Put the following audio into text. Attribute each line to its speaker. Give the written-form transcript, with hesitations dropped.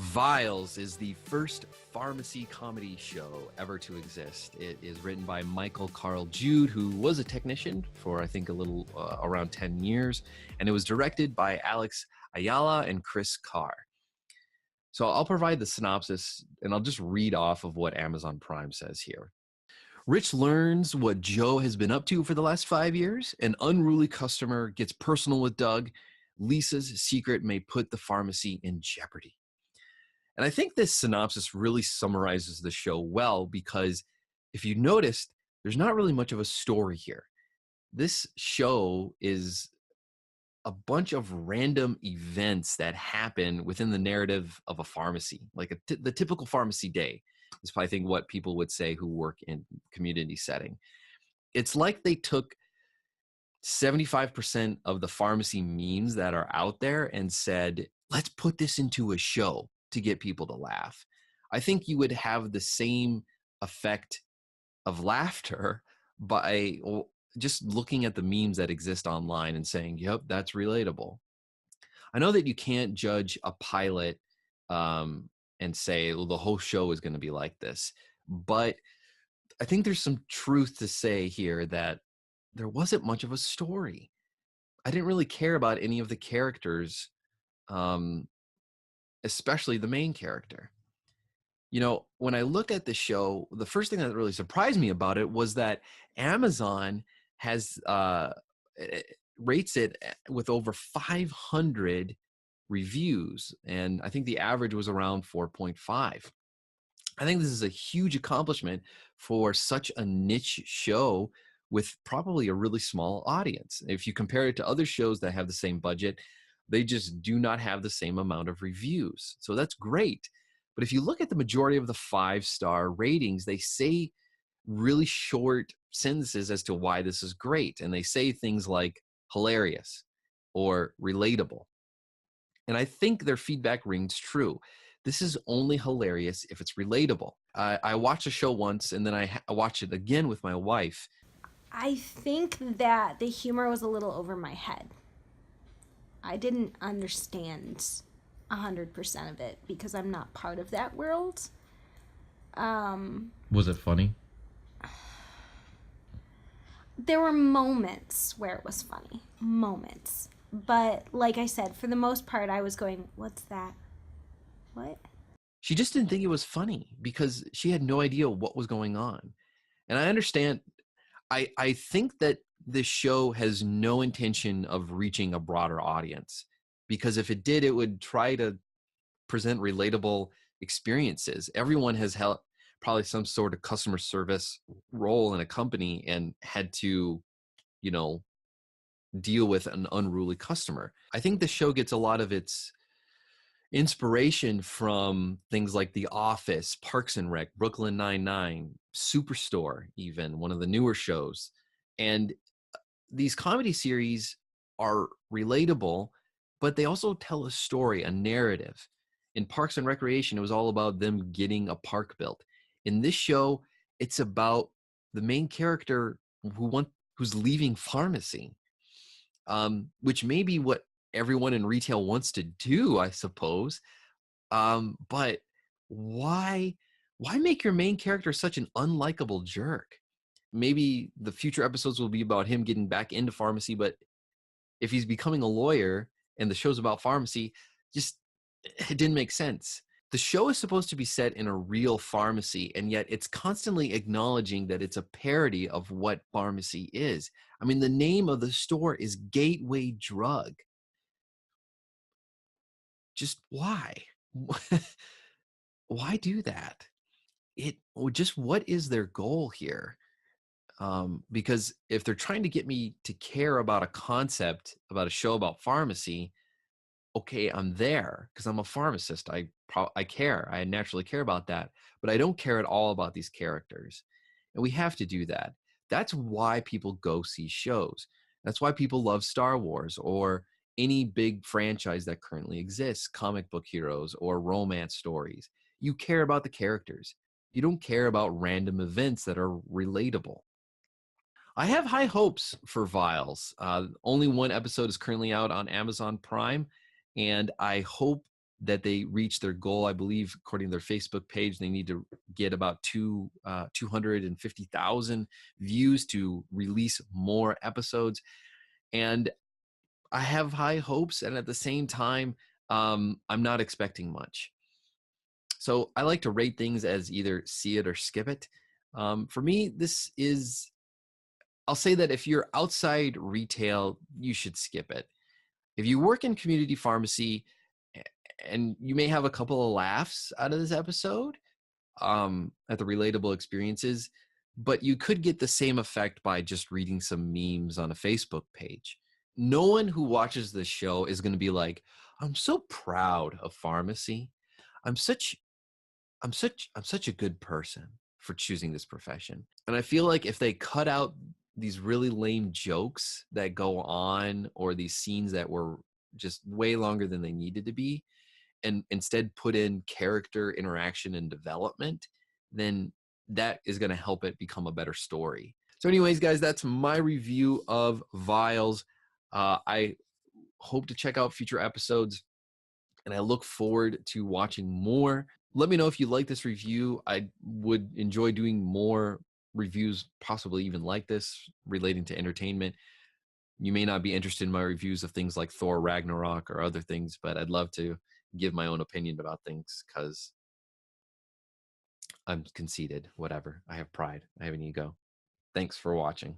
Speaker 1: Vials is the first pharmacy comedy show ever to exist. It is written by Michael Carl Jude, who was a technician for, I think, a little around 10 years. And it was directed by Alex Ayala and Chris Carr. So I'll provide the synopsis and I'll just read off of what Amazon Prime says here. Rich learns what Joe has been up to for the last 5 years. An unruly customer gets personal with Doug. Lisa's secret may put the pharmacy in jeopardy. And I think this synopsis really summarizes the show well, because if you noticed, there's not really much of a story here. This show is a bunch of random events that happen within the narrative of a pharmacy, like the typical pharmacy day is, I think, what people would say who work in community setting. It's like they took 75% of the pharmacy memes that are out there and said, let's put this into a show to get people to laugh. I think you would have the same effect of laughter by just looking at the memes that exist online and saying, yep, that's relatable. I know that you can't judge a pilot and say, well, the whole show is going to be like this. But I think there's some truth to say here that there wasn't much of a story. I didn't really care about any of the characters, especially the main character. You know, when I looked at the show, the first thing that really surprised me about it was that Amazon has rates it with over 500 reviews, and I think the average was around 4.5. I think this is a huge accomplishment for such a niche show with probably a really small audience. If you compare it to other shows that have the same budget, they just do not have the same amount of reviews. So that's great. But if you look at the majority of the 5-star ratings, they say really short sentences as to why this is great. And they say things like hilarious or relatable. And I think their feedback rings true. This is only hilarious if it's relatable. I watched a show once and then I watched it again with my wife.
Speaker 2: I think that the humor was a little over my head. I didn't understand 100% of it because I'm not part of that world.
Speaker 3: Was it funny?
Speaker 2: There were moments where it was funny. Moments. But like I said, for the most part, I was going, what's that? What?
Speaker 1: She just didn't think it was funny because she had no idea what was going on. And I understand. I think that this show has no intention of reaching a broader audience, because if it did, it would try to present relatable experiences. Everyone has held probably some sort of customer service role in a company and had to, you know, deal with an unruly customer. I think the show gets a lot of its inspiration from things like The Office, Parks and Rec, Brooklyn Nine-Nine, Superstore, even one of the newer shows. And these comedy series are relatable, but they also tell a story, a narrative. In Parks and Recreation, it was all about them getting a park built. In this show, it's about the main character who's leaving pharmacy, which may be what everyone in retail wants to do, I suppose. But why make your main character such an unlikable jerk? Maybe the future episodes will be about him getting back into pharmacy, but if he's becoming a lawyer and the show's about pharmacy, just it didn't make sense. The show is supposed to be set in a real pharmacy, and yet it's constantly acknowledging that it's a parody of what pharmacy is. I mean, the name of the store is Gateway Drug. Just why? Why do that? Just what is their goal here? Because if they're trying to get me to care about a concept, about a show about pharmacy, okay, I'm there because I'm a pharmacist. I care. I naturally care about that, but I don't care at all about these characters. And we have to do that. That's why people go see shows. That's why people love Star Wars or any big franchise that currently exists, comic book heroes or romance stories. You care about the characters. You don't care about random events that are relatable. I have high hopes for Vials. Only one episode is currently out on Amazon Prime, and I hope that they reach their goal. I believe, according to their Facebook page, they need to get about 250,000 views to release more episodes. And I have high hopes, and at the same time, I'm not expecting much. So I like to rate things as either see it or skip it. For me, this is, I'll say that if you're outside retail, you should skip it. If you work in community pharmacy, and you may have a couple of laughs out of this episode, at the relatable experiences, but you could get the same effect by just reading some memes on a Facebook page. No one who watches this show is going to be like, "I'm so proud of pharmacy. I'm such I'm such a good person for choosing this profession." And I feel like if they cut out these really lame jokes that go on, or these scenes that were just way longer than they needed to be, and instead put in character interaction and development, then that is going to help it become a better story. So anyways, guys, that's my review of Vials. I hope to check out future episodes, and I look forward to watching more. Let me know if you like this review. I would enjoy doing more reviews, possibly even like this, relating to entertainment. You may not be interested in my reviews of things like Thor Ragnarok or other things, but I'd love to give my own opinion about things because I'm conceited. Whatever. I have pride. I have an ego. Thanks for watching.